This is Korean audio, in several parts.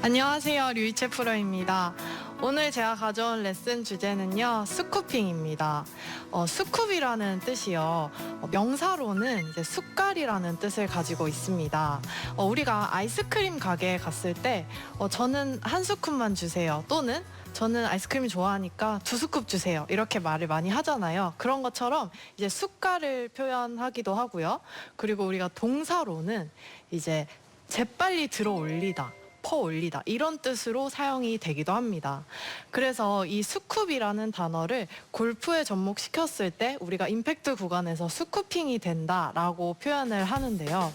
안녕하세요, 류이채 프로입니다. 오늘 제가 가져온 레슨 주제는요, 스쿠핑입니다. 스쿱이라는 뜻이요, 명사로는 이제 숟갈이라는 뜻을 가지고 있습니다. 우리가 아이스크림 가게에 갔을 때 저는 한 스쿱만 주세요, 또는 저는 아이스크림 좋아하니까 2스쿱 주세요, 이렇게 말을 많이 하잖아요. 그런 것처럼 이제 숟갈을 표현하기도 하고요. 그리고 우리가 동사로는 이제 재빨리 들어 올리다, 퍼 올리다, 이런 뜻으로 사용이 되기도 합니다. 그래서 이 스쿱이라는 단어를 골프에 접목시켰을 때 우리가 임팩트 구간에서 스쿠핑이 된다라고 표현을 하는데요.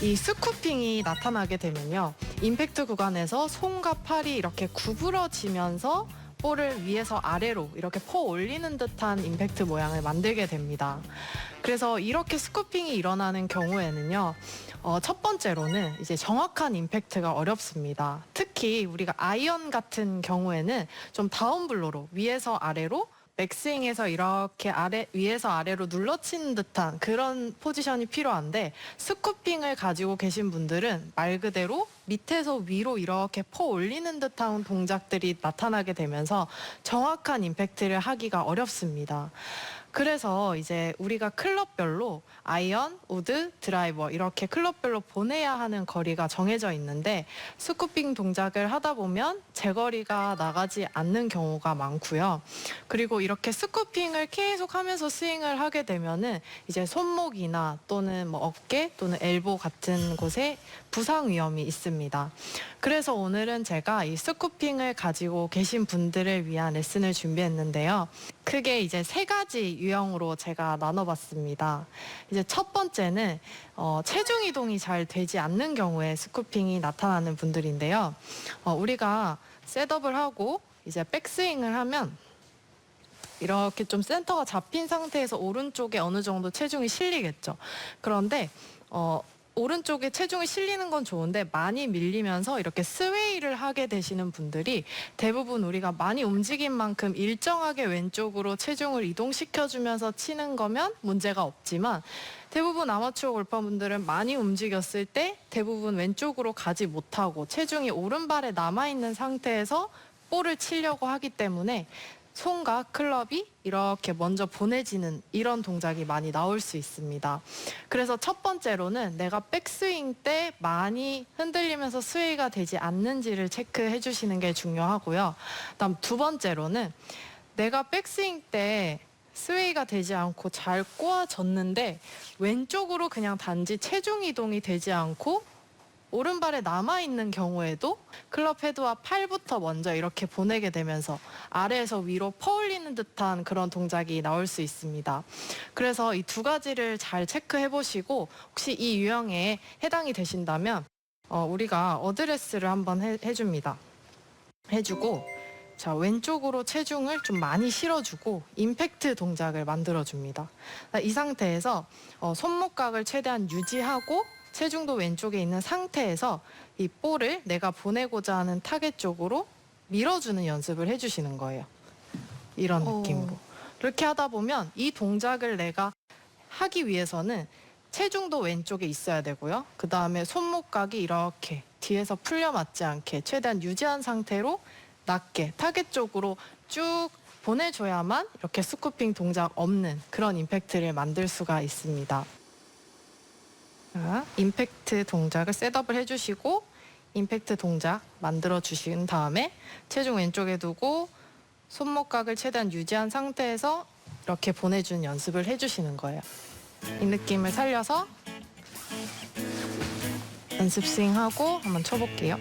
이 스쿠핑이 나타나게 되면요, 임팩트 구간에서 손과 팔이 이렇게 구부러지면서 볼을 위에서 아래로 이렇게 퍼 올리는 듯한 임팩트 모양을 만들게 됩니다. 그래서 이렇게 스쿠핑이 일어나는 경우에는요, 첫 번째로는 이제 정확한 임팩트가 어렵습니다. 특히 우리가 아이언 같은 경우에는 좀 다운블로로 위에서 아래로 백스윙에서 이렇게 위에서 아래로 눌러치는 듯한 그런 포지션이 필요한데, 스쿠핑을 가지고 계신 분들은 말 그대로 밑에서 위로 이렇게 퍼 올리는 듯한 동작들이 나타나게 되면서 정확한 임팩트를 하기가 어렵습니다. 그래서 이제 우리가 클럽별로 아이언, 우드, 드라이버 이렇게 클럽별로 보내야 하는 거리가 정해져 있는데, 스쿠핑 동작을 하다 보면 제거리가 나가지 않는 경우가 많고요. 그리고 이렇게 스쿠핑을 계속 하면서 스윙을 하게 되면은 이제 손목이나 또는 뭐 어깨 또는 엘보 같은 곳에 부상 위험이 있습니다. 그래서 오늘은 제가 이 스쿠핑을 가지고 계신 분들을 위한 레슨을 준비했는데요. 크게 이제 3가지 유형으로 제가 나눠봤습니다. 이제 첫 번째는 체중 이동이 잘 되지 않는 경우에 스쿠핑이 나타나는 분들인데요. 우리가 셋업을 하고 이제 백스윙을 하면 이렇게 좀 센터가 잡힌 상태에서 오른쪽에 어느 정도 체중이 실리겠죠. 그런데 오른쪽에 체중이 실리는 건 좋은데 많이 밀리면서 이렇게 스웨이를 하게 되시는 분들이 대부분 우리가 많이 움직인 만큼 일정하게 왼쪽으로 체중을 이동시켜주면서 치는 거면 문제가 없지만, 대부분 아마추어 골퍼분들은 많이 움직였을 때 대부분 왼쪽으로 가지 못하고 체중이 오른발에 남아있는 상태에서 볼을 치려고 하기 때문에 손과 클럽이 이렇게 먼저 보내지는 이런 동작이 많이 나올 수 있습니다. 그래서 첫 번째로는 내가 백스윙 때 많이 흔들리면서 스웨이가 되지 않는지를 체크해 주시는 게 중요하고요. 그다음 두 번째로는 내가 백스윙 때 스웨이가 되지 않고 잘 꼬아졌는데 왼쪽으로 그냥 단지 체중 이동이 되지 않고 오른발에 남아있는 경우에도 클럽 헤드와 팔부터 먼저 이렇게 보내게 되면서 아래에서 위로 퍼올리는 듯한 그런 동작이 나올 수 있습니다. 그래서 이 2가지를 잘 체크해 보시고, 혹시 이 유형에 해당이 되신다면 우리가 어드레스를 한번 해줍니다. 해주고, 자, 왼쪽으로 체중을 좀 많이 실어주고 임팩트 동작을 만들어줍니다. 이 상태에서 손목각을 최대한 유지하고 체중도 왼쪽에 있는 상태에서 이 볼을 내가 보내고자 하는 타겟 쪽으로 밀어주는 연습을 해주시는 거예요. 이런 느낌으로. 이렇게 하다 보면 이 동작을 내가 하기 위해서는 체중도 왼쪽에 있어야 되고요. 그 다음에 손목각이 이렇게 뒤에서 풀려 맞지 않게 최대한 유지한 상태로 낮게 타겟 쪽으로 쭉 보내줘야만 이렇게 스쿠핑 동작 없는 그런 임팩트를 만들 수가 있습니다. 자, 임팩트 동작을 셋업을 해주시고 임팩트 동작 만들어 주신 다음에 체중 왼쪽에 두고 손목각을 최대한 유지한 상태에서 이렇게 보내주는 연습을 해주시는 거예요. 이 느낌을 살려서 연습 스윙하고 한번 쳐볼게요.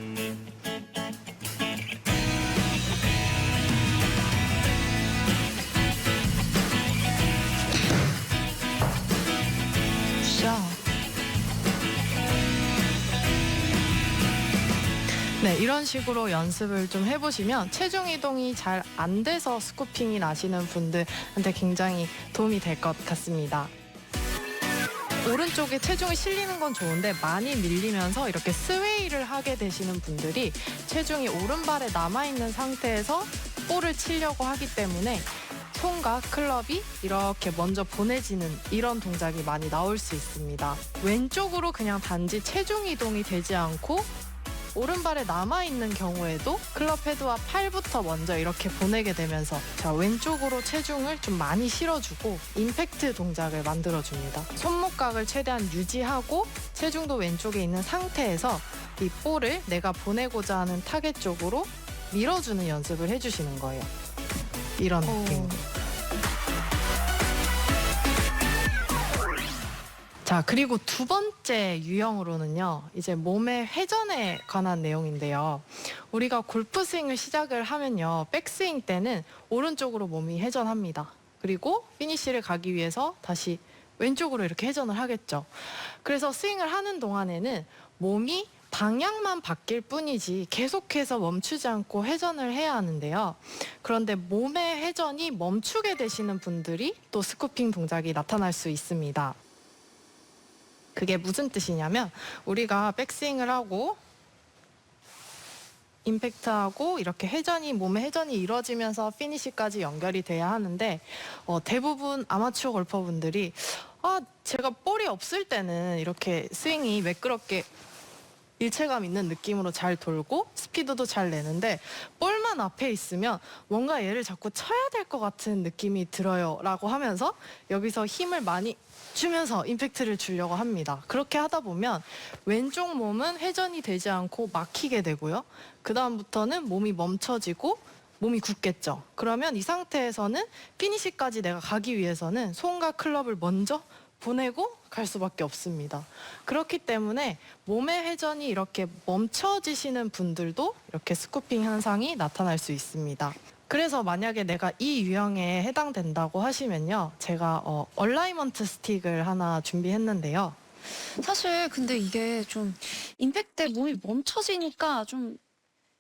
네, 이런 식으로 연습을 좀 해보시면 체중 이동이 잘 안 돼서 스쿠핑이 나시는 분들한테 굉장히 도움이 될 것 같습니다. 오른쪽에 체중이 실리는 건 좋은데 많이 밀리면서 이렇게 스웨이를 하게 되시는 분들이 체중이 오른발에 남아있는 상태에서 볼을 치려고 하기 때문에 손과 클럽이 이렇게 먼저 보내지는 이런 동작이 많이 나올 수 있습니다. 왼쪽으로 그냥 단지 체중 이동이 되지 않고 오른발에 남아있는 경우에도 클럽 헤드와 팔부터 먼저 이렇게 보내게 되면서 자, 왼쪽으로 체중을 좀 많이 실어주고 임팩트 동작을 만들어줍니다. 손목각을 최대한 유지하고 체중도 왼쪽에 있는 상태에서 이 볼을 내가 보내고자 하는 타겟 쪽으로 밀어주는 연습을 해주시는 거예요. 이런 느낌으로. 자, 그리고 두 번째 유형으로는요, 이제 몸의 회전에 관한 내용인데요. 우리가 골프 스윙을 시작을 하면요, 백스윙 때는 오른쪽으로 몸이 회전합니다. 그리고 피니시를 가기 위해서 다시 왼쪽으로 이렇게 회전을 하겠죠. 그래서 스윙을 하는 동안에는 몸이 방향만 바뀔 뿐이지 계속해서 멈추지 않고 회전을 해야 하는데요. 그런데 몸의 회전이 멈추게 되시는 분들이 또 스쿠핑 동작이 나타날 수 있습니다. 그게 무슨 뜻이냐면 우리가 백스윙을 하고 임팩트하고 이렇게 회전이 몸의 회전이 이루어지면서 피니시까지 연결이 돼야 하는데 대부분 아마추어 골퍼분들이 제가 볼이 없을 때는 이렇게 스윙이 매끄럽게 일체감 있는 느낌으로 잘 돌고 스피드도 잘 내는데 볼만 앞에 있으면 뭔가 얘를 자꾸 쳐야 될 것 같은 느낌이 들어요 라고 하면서 여기서 힘을 많이 주면서 임팩트를 주려고 합니다. 그렇게 하다 보면 왼쪽 몸은 회전이 되지 않고 막히게 되고요. 그 다음부터는 몸이 멈춰지고 몸이 굳겠죠. 그러면 이 상태에서는 피니시까지 내가 가기 위해서는 손과 클럽을 먼저 보내고 갈 수밖에 없습니다. 그렇기 때문에 몸의 회전이 이렇게 멈춰지시는 분들도 이렇게 스쿠핑 현상이 나타날 수 있습니다. 그래서 만약에 내가 이 유형에 해당된다고 하시면요, 제가 얼라이먼트 스틱을 하나 준비했는데요. 사실 근데 이게 좀 임팩트 때 몸이 멈춰지니까 좀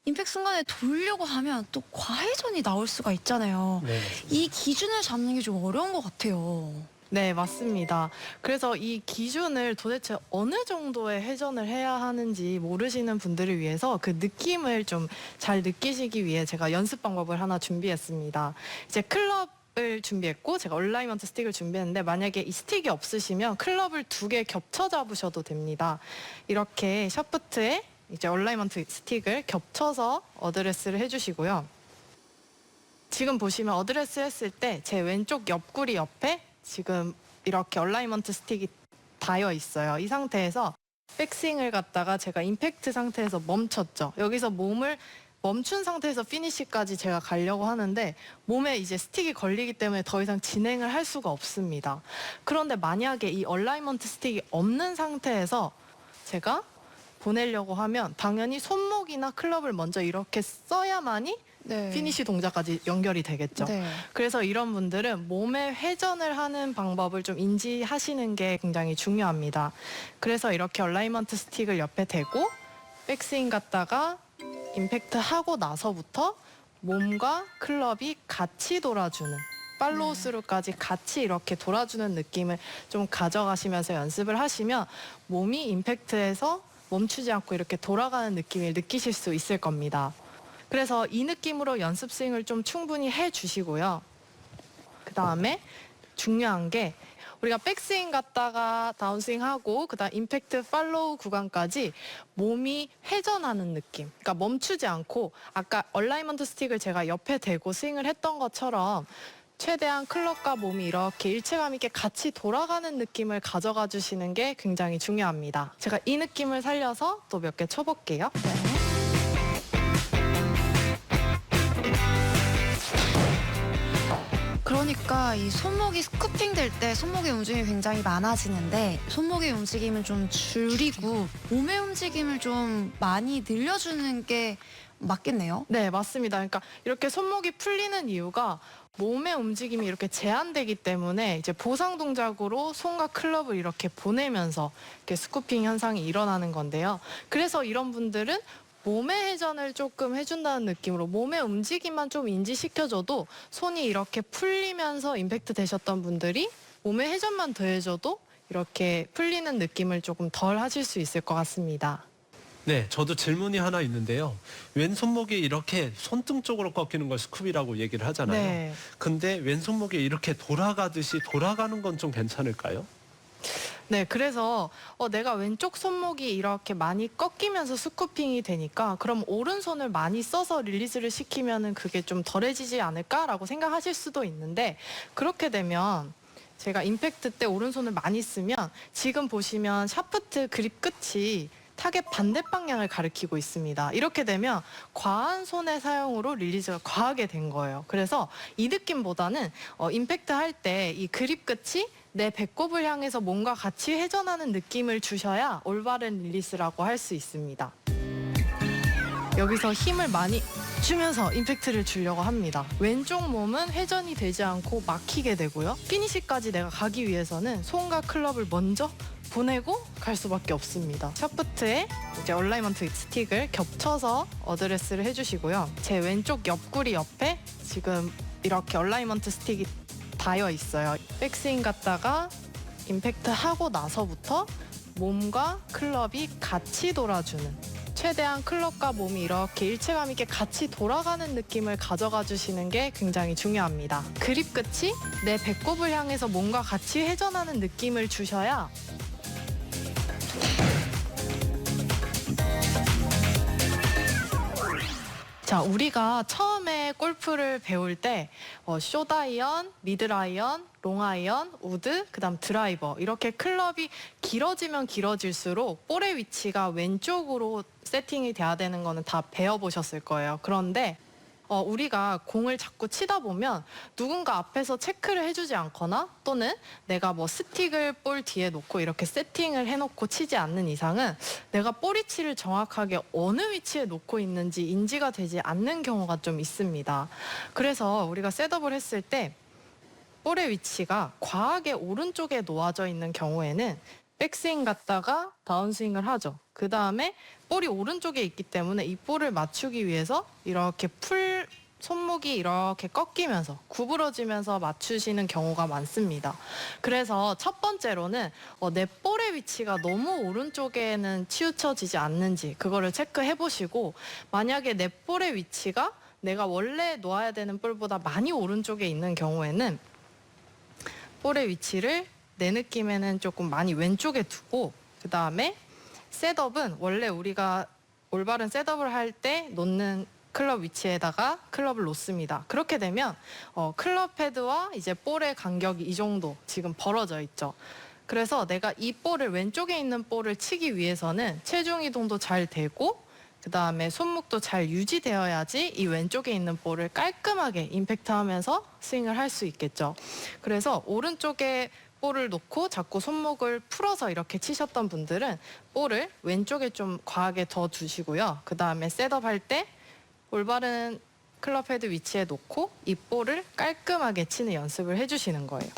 임팩트 순간에 돌려고 하면 또 과회전이 나올 수가 있잖아요. 네. 이 기준을 잡는 게 좀 어려운 것 같아요. 네, 맞습니다. 그래서 이 기준을 도대체 어느 정도의 회전을 해야 하는지 모르시는 분들을 위해서 그 느낌을 좀 잘 느끼시기 위해 제가 연습 방법을 하나 준비했습니다. 이제 클럽을 준비했고 제가 얼라이먼트 스틱을 준비했는데 만약에 이 스틱이 없으시면 클럽을 2개 겹쳐 잡으셔도 됩니다. 이렇게 샤프트에 이제 얼라이먼트 스틱을 겹쳐서 어드레스를 해주시고요. 지금 보시면 어드레스 했을 때 제 왼쪽 옆구리 옆에 지금 이렇게 얼라이먼트 스틱이 닿여 있어요. 이 상태에서 백스윙을 갖다가 제가 임팩트 상태에서 멈췄죠. 여기서 몸을 멈춘 상태에서 피니시까지 제가 가려고 하는데 몸에 이제 스틱이 걸리기 때문에 더 이상 진행을 할 수가 없습니다. 그런데 만약에 이 얼라이먼트 스틱이 없는 상태에서 제가 보내려고 하면 당연히 손목이나 클럽을 먼저 이렇게 써야만이 네. 피니시 동작까지 연결이 되겠죠. 네. 그래서 이런 분들은 몸의 회전을 하는 방법을 좀 인지하시는 게 굉장히 중요합니다. 그래서 이렇게 얼라이먼트 스틱을 옆에 대고 백스윙 갔다가 임팩트 하고 나서부터 몸과 클럽이 같이 돌아주는 팔로우 스루까지 같이 이렇게 돌아주는 느낌을 좀 가져가시면서 연습을 하시면 몸이 임팩트에서 멈추지 않고 이렇게 돌아가는 느낌을 느끼실 수 있을 겁니다. 그래서 이 느낌으로 연습 스윙을 좀 충분히 해주시고요. 그 다음에 중요한 게 우리가 백스윙 갔다가 다운스윙 하고 그다음 임팩트 팔로우 구간까지 몸이 회전하는 느낌. 그러니까 멈추지 않고 아까 얼라이먼트 스틱을 제가 옆에 대고 스윙을 했던 것처럼 최대한 클럽과 몸이 이렇게 일체감 있게 같이 돌아가는 느낌을 가져가 주시는 게 굉장히 중요합니다. 제가 이 느낌을 살려서 또 몇 개 쳐볼게요. 그러니까 이 손목이 스쿠핑 될 때 손목의 움직임이 굉장히 많아지는데 손목의 움직임을 좀 줄이고 몸의 움직임을 좀 많이 늘려주는 게 맞겠네요. 네, 맞습니다. 그러니까 이렇게 손목이 풀리는 이유가 몸의 움직임이 이렇게 제한되기 때문에 이제 보상 동작으로 손과 클럽을 이렇게 보내면서 이렇게 스쿠핑 현상이 일어나는 건데요. 그래서 이런 분들은 몸의 회전을 조금 해준다는 느낌으로 몸의 움직임만 좀 인지시켜줘도 손이 이렇게 풀리면서 임팩트 되셨던 분들이 몸의 회전만 더해줘도 이렇게 풀리는 느낌을 조금 덜 하실 수 있을 것 같습니다. 네, 저도 질문이 하나 있는데요. 왼손목이 이렇게 손등 쪽으로 꺾이는 걸 스쿱이라고 얘기를 하잖아요. 네. 근데 왼손목이 이렇게 돌아가듯이 돌아가는 건 좀 괜찮을까요? 네, 그래서 내가 왼쪽 손목이 이렇게 많이 꺾이면서 스쿠핑이 되니까 그럼 오른손을 많이 써서 릴리즈를 시키면은 그게 좀 덜해지지 않을까라고 생각하실 수도 있는데, 그렇게 되면 제가 임팩트 때 오른손을 많이 쓰면 지금 보시면 샤프트 그립 끝이 타겟 반대 방향을 가리키고 있습니다. 이렇게 되면 과한 손의 사용으로 릴리즈가 과하게 된 거예요. 그래서 이 느낌보다는 임팩트 할 때 이 그립 끝이 내 배꼽을 향해서 몸과 같이 회전하는 느낌을 주셔야 올바른 릴리스라고 할 수 있습니다. 여기서 힘을 많이 주면서 임팩트를 주려고 합니다. 왼쪽 몸은 회전이 되지 않고 막히게 되고요. 피니시까지 내가 가기 위해서는 손과 클럽을 먼저 보내고 갈 수밖에 없습니다. 샤프트에 이제 얼라이먼트 스틱을 겹쳐서 어드레스를 해주시고요. 제 왼쪽 옆구리 옆에 지금 이렇게 얼라이먼트 스틱이 닿여 있어요. 백스윙 갔다가 임팩트 하고 나서부터 몸과 클럽이 같이 돌아주는, 최대한 클럽과 몸이 이렇게 일체감 있게 같이 돌아가는 느낌을 가져가 주시는 게 굉장히 중요합니다. 그립 끝이 내 배꼽을 향해서 몸과 같이 회전하는 느낌을 주셔야 자, 우리가 처음에 골프를 배울 때 숏아이언, 미드아이언, 롱아이언, 우드, 그다음 드라이버, 이렇게 클럽이 길어지면 길어질수록 볼의 위치가 왼쪽으로 세팅이 돼야 되는 거는 다 배워보셨을 거예요. 그런데 우리가 공을 자꾸 치다 보면 누군가 앞에서 체크를 해주지 않거나 또는 내가 뭐 스틱을 볼 뒤에 놓고 이렇게 세팅을 해놓고 치지 않는 이상은 내가 볼 위치를 정확하게 어느 위치에 놓고 있는지 인지가 되지 않는 경우가 좀 있습니다. 그래서 우리가 셋업을 했을 때 볼의 위치가 과하게 오른쪽에 놓아져 있는 경우에는 백스윙 갔다가 다운스윙을 하죠. 그 다음에 볼이 오른쪽에 있기 때문에 이 볼을 맞추기 위해서 이렇게 손목이 이렇게 꺾이면서 구부러지면서 맞추시는 경우가 많습니다. 그래서 첫 번째로는 내 볼의 위치가 너무 오른쪽에는 치우쳐지지 않는지 그거를 체크해 보시고, 만약에 내 볼의 위치가 내가 원래 놓아야 되는 볼보다 많이 오른쪽에 있는 경우에는 볼의 위치를 내 느낌에는 조금 많이 왼쪽에 두고, 그 다음에 셋업은 원래 우리가 올바른 셋업을 할 때 놓는 클럽 위치에다가 클럽을 놓습니다. 그렇게 되면 클럽 헤드와 이제 볼의 간격이 이 정도 지금 벌어져 있죠. 그래서 내가 이 볼을 왼쪽에 있는 볼을 치기 위해서는 체중 이동도 잘 되고 그 다음에 손목도 잘 유지되어야지 이 왼쪽에 있는 볼을 깔끔하게 임팩트하면서 스윙을 할 수 있겠죠. 그래서 오른쪽에 볼을 놓고 자꾸 손목을 풀어서 이렇게 치셨던 분들은 볼을 왼쪽에 좀 과하게 더 두시고요. 그 다음에 셋업할 때 올바른 클럽 헤드 위치에 놓고 이 볼을 깔끔하게 치는 연습을 해주시는 거예요.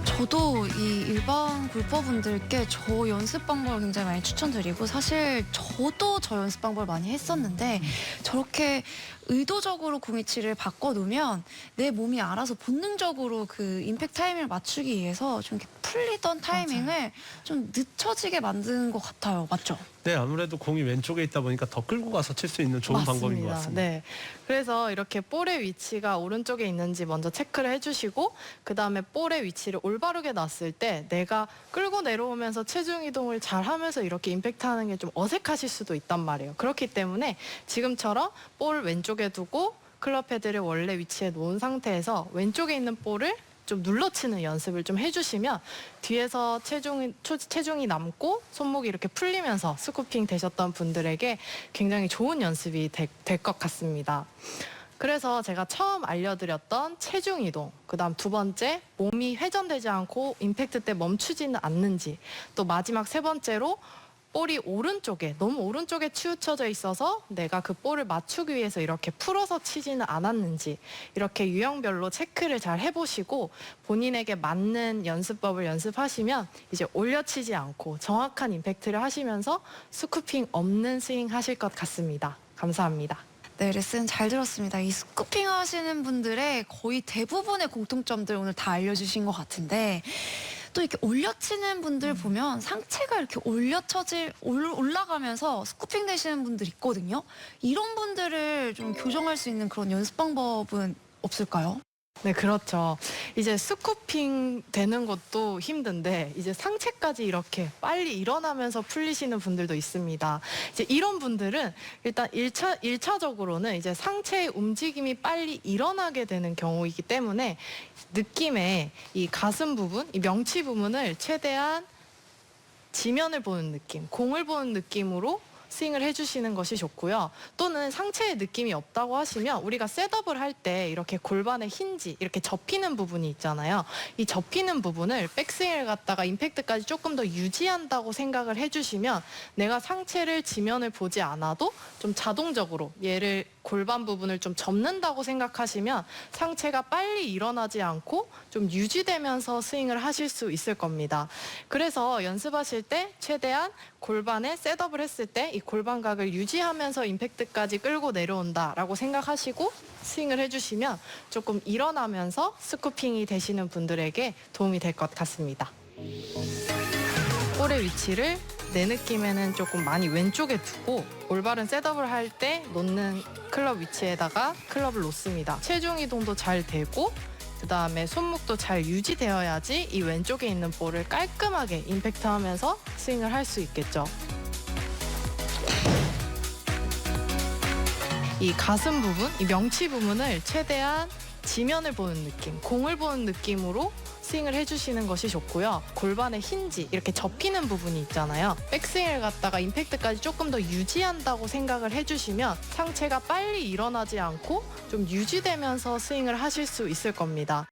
저도 이 일반 골퍼분들께 저 연습 방법을 굉장히 많이 추천드리고, 사실 저도 저 연습 방법을 많이 했었는데 저렇게 의도적으로 공 위치를 바꿔놓으면 내 몸이 알아서 본능적으로 그 임팩트 타이밍을 맞추기 위해서 좀 이렇게 풀리던 타이밍을 좀 늦춰지게 만드는 것 같아요. 맞죠? 네, 아무래도 공이 왼쪽에 있다 보니까 더 끌고 가서 칠 수 있는 좋은 방법인 것 같습니다. 네, 그래서 이렇게 볼의 위치가 오른쪽에 있는지 먼저 체크를 해주시고, 그 다음에 볼의 위치를 올바르게 놨을 때 내가 끌고 내려오면서 체중 이동을 잘 하면서 이렇게 임팩트하는 게 좀 어색하실 수도 있단 말이에요. 그렇기 때문에 지금처럼 볼 왼쪽에 두고 클럽 헤드를 원래 위치에 놓은 상태에서 왼쪽에 있는 볼을 좀 눌러치는 연습을 좀 해주시면 뒤에서 체중이 남고 손목이 이렇게 풀리면서 스쿠핑 되셨던 분들에게 굉장히 좋은 연습이 될 것 같습니다. 그래서 제가 처음 알려드렸던 체중 이동, 그 다음 두 번째 몸이 회전되지 않고 임팩트 때 멈추지는 않는지, 또 마지막 세 번째로 볼이 오른쪽에, 너무 오른쪽에 치우쳐져 있어서 내가 그 볼을 맞추기 위해서 이렇게 풀어서 치지는 않았는지, 이렇게 유형별로 체크를 잘 해보시고 본인에게 맞는 연습법을 연습하시면 이제 올려치지 않고 정확한 임팩트를 하시면서 스쿠핑 없는 스윙 하실 것 같습니다. 감사합니다. 네, 레슨 잘 들었습니다. 이 스쿠핑 하시는 분들의 거의 대부분의 공통점들 오늘 다 알려주신 것 같은데, 또 이렇게 올려치는 분들 보면 상체가 이렇게 올라가면서 스쿠핑 되시는 분들 있거든요. 이런 분들을 좀 교정할 수 있는 그런 연습 방법은 없을까요? 네, 그렇죠. 이제 스쿠핑 되는 것도 힘든데 이제 상체까지 이렇게 빨리 일어나면서 풀리시는 분들도 있습니다. 이제 이런 분들은 일단 1차적으로는 이제 상체의 움직임이 빨리 일어나게 되는 경우이기 때문에 느낌의 이 가슴 부분, 이 명치 부분을 최대한 지면을 보는 느낌, 공을 보는 느낌으로 스윙을 해주시는 것이 좋고요. 또는 상체에 느낌이 없다고 하시면 우리가 셋업을 할 때 이렇게 골반의 힌지, 이렇게 접히는 부분이 있잖아요. 이 접히는 부분을 백스윙을 갖다가 임팩트까지 조금 더 유지한다고 생각을 해주시면 내가 상체를 지면을 보지 않아도 좀 자동적으로 얘를 골반 부분을 좀 접는다고 생각하시면 상체가 빨리 일어나지 않고 좀 유지되면서 스윙을 하실 수 있을 겁니다. 그래서 연습하실 때 최대한 골반에 셋업을 했을 때 이 골반각을 유지하면서 임팩트까지 끌고 내려온다라고 생각하시고 스윙을 해주시면 조금 일어나면서 스쿠핑이 되시는 분들에게 도움이 될 것 같습니다. 볼의 위치를 내 느낌에는 조금 많이 왼쪽에 두고 올바른 셋업을 할 때 놓는 클럽 위치에다가 클럽을 놓습니다. 체중 이동도 잘 되고 그 다음에 손목도 잘 유지되어야지 이 왼쪽에 있는 볼을 깔끔하게 임팩트하면서 스윙을 할 수 있겠죠. 이 가슴 부분, 이 명치 부분을 최대한 지면을 보는 느낌, 공을 보는 느낌으로 스윙을 해주시는 것이 좋고요. 골반의 힌지, 이렇게 접히는 부분이 있잖아요. 백스윙을 갖다가 임팩트까지 조금 더 유지한다고 생각을 해주시면 상체가 빨리 일어나지 않고 좀 유지되면서 스윙을 하실 수 있을 겁니다.